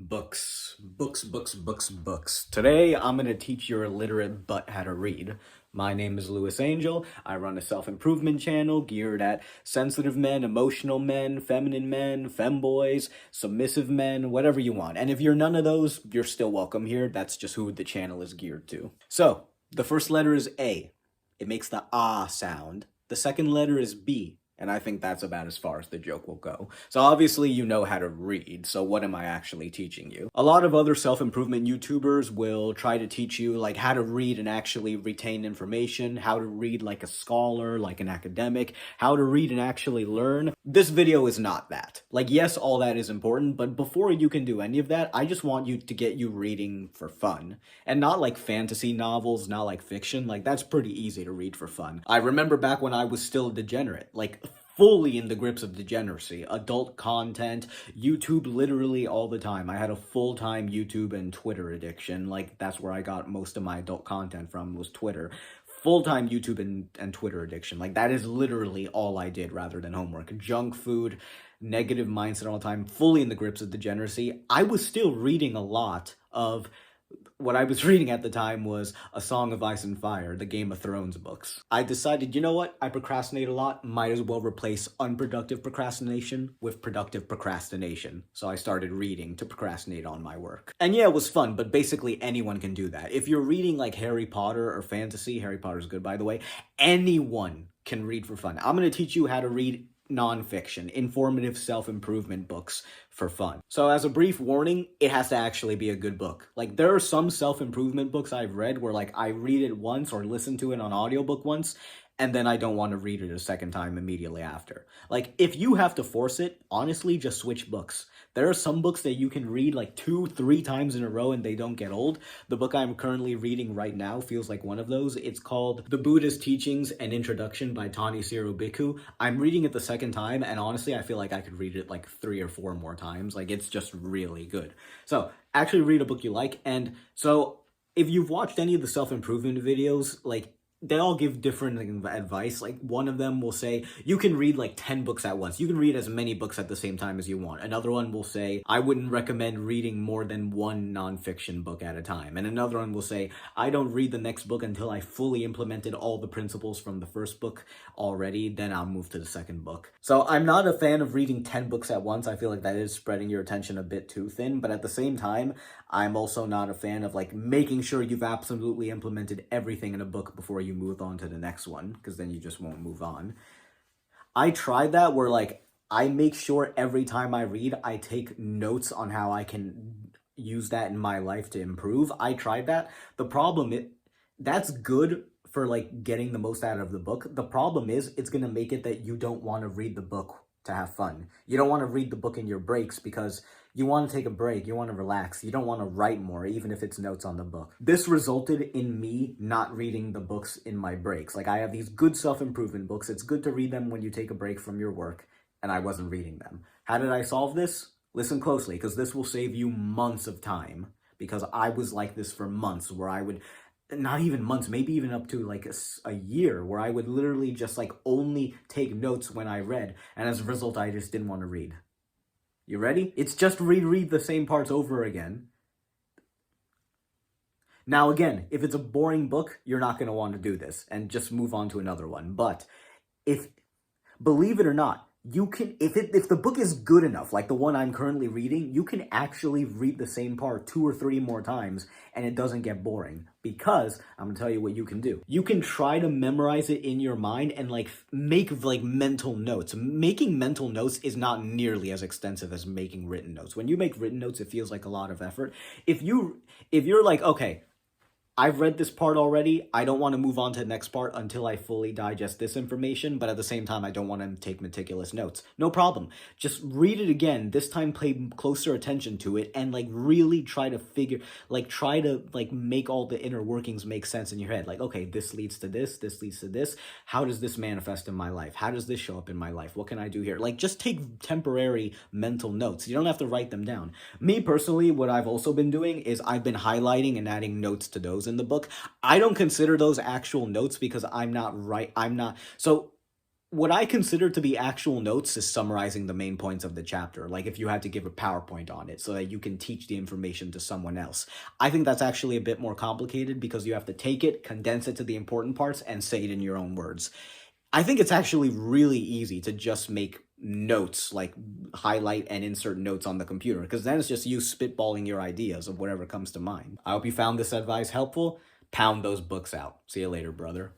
Books. Today, I'm going to teach your illiterate butt how to read. My name is Louis Angel. I run a self-improvement channel geared at sensitive men, emotional men, feminine men, femboys, submissive men, whatever you want. And if you're none of those, you're still welcome here. That's just who the channel is geared to. So, the first letter is A. It makes the ah sound. The second letter is B. And I think that's about as far as the joke will go. So obviously you know how to read, so what am I actually teaching you? A lot of other self-improvement YouTubers will try to teach you like how to read and actually retain information, how to read like a scholar, like an academic, how to read and actually learn. This video is not that. Like, yes, all that is important, but before you can do any of that, I just want you to get you reading for fun. And not like fantasy novels, not like fiction, like that's pretty easy to read for fun. I remember back when I was still a degenerate, like fully in the grips of degeneracy, adult content, YouTube literally all the time. I had a full-time YouTube and Twitter addiction. Like, that's where I got most of my adult content from, was Twitter. Full-time YouTube and Twitter addiction. Like, that is literally all I did rather than homework. Junk food, negative mindset all the time, fully in the grips of degeneracy. I was still reading a lot of what I was reading at the time was A Song of Ice and Fire, the Game of Thrones books. I decided, you know what? I procrastinate a lot. Might as well replace unproductive procrastination with productive procrastination. So I started reading to procrastinate on my work. And yeah, it was fun, but basically anyone can do that. If you're reading like Harry Potter or fantasy, Harry Potter's good by the way, anyone can read for fun. I'm going to teach you how to read nonfiction, informative self-improvement books for fun. So as a brief warning, it has to actually be a good book. Like, there are some self-improvement books I've read where like I read it once or listen to it on audiobook once, and then I don't want to read it a second time immediately after. Like, if you have to force it, honestly, just switch books. There are some books that you can read like 2-3 times in a row and they don't get old. The book I'm currently reading right now feels like one of those. It's called The Buddhist Teachings and Introduction by Thanissaro Bhikkhu. I'm reading it the second time, and honestly, I feel like I could read it like 3 or 4 more times. Like, it's just really good. So, actually read a book you like. And so, if you've watched any of the self-improvement videos, like, they all give different advice. Like, one of them will say, you can read like 10 books at once. You can read as many books at the same time as you want. Another one will say, I wouldn't recommend reading more than one nonfiction book at a time. And another one will say, I don't read the next book until I fully implemented all the principles from the first book already, then I'll move to the second book. So I'm not a fan of reading 10 books at once. I feel like that is spreading your attention a bit too thin, but at the same time, I'm also not a fan of like making sure you've absolutely implemented everything in a book before you move on to the next one, because then you just won't move on. I tried that where like I make sure every time I read, I take notes on how I can use that in my life to improve. I tried that. The problem is that's good for like getting the most out of the book. The problem is it's going to make it that you don't want to read the book to have fun. You don't want to read the book in your breaks because you want to take a break, you want to relax, you don't want to write more, even if it's notes on the book. This resulted in me not reading the books in my breaks. Like, I have these good self-improvement books. It's good to read them when you take a break from your work, and I wasn't reading them. How did I solve this? Listen closely, because this will save you months of time. Because I was like this for months, where I would, not even months, maybe even up to like a year, where I would literally just like only take notes when I read, and as a result, I just didn't want to read. You ready? It's just reread the same parts over again. Now again, if it's a boring book, you're not going to want to do this and just move on to another one. But if, believe it or not, you can, if the book is good enough, like the one I'm currently reading, you can actually read the same part 2 or 3 more times and it doesn't get boring. Because I'm gonna tell you what you can do. You can try to memorize it in your mind and like make like mental notes. Making mental notes is not nearly as extensive as making written notes. When you make written notes, it feels like a lot of effort. If you're like, okay, I've read this part already. I don't want to move on to the next part until I fully digest this information, but at the same time, I don't want to take meticulous notes. No problem. Just read it again. This time, pay closer attention to it and like really try to make all the inner workings make sense in your head. Like, okay, this leads to this, this leads to this. How does this manifest in my life? How does this show up in my life? What can I do here? Like, just take temporary mental notes. You don't have to write them down. Me personally, what I've also been doing is I've been highlighting and adding notes to those in the book. I don't consider those actual notes because so what I consider to be actual notes is summarizing the main points of the chapter. Like if you had to give a PowerPoint on it so that you can teach the information to someone else. I think that's actually a bit more complicated because you have to take it, condense it to the important parts, and say it in your own words. I think it's actually really easy to just make notes, like highlight and insert notes on the computer, because then it's just you spitballing your ideas of whatever comes to mind. I hope you found this advice helpful. Pound those books out. See you later, brother.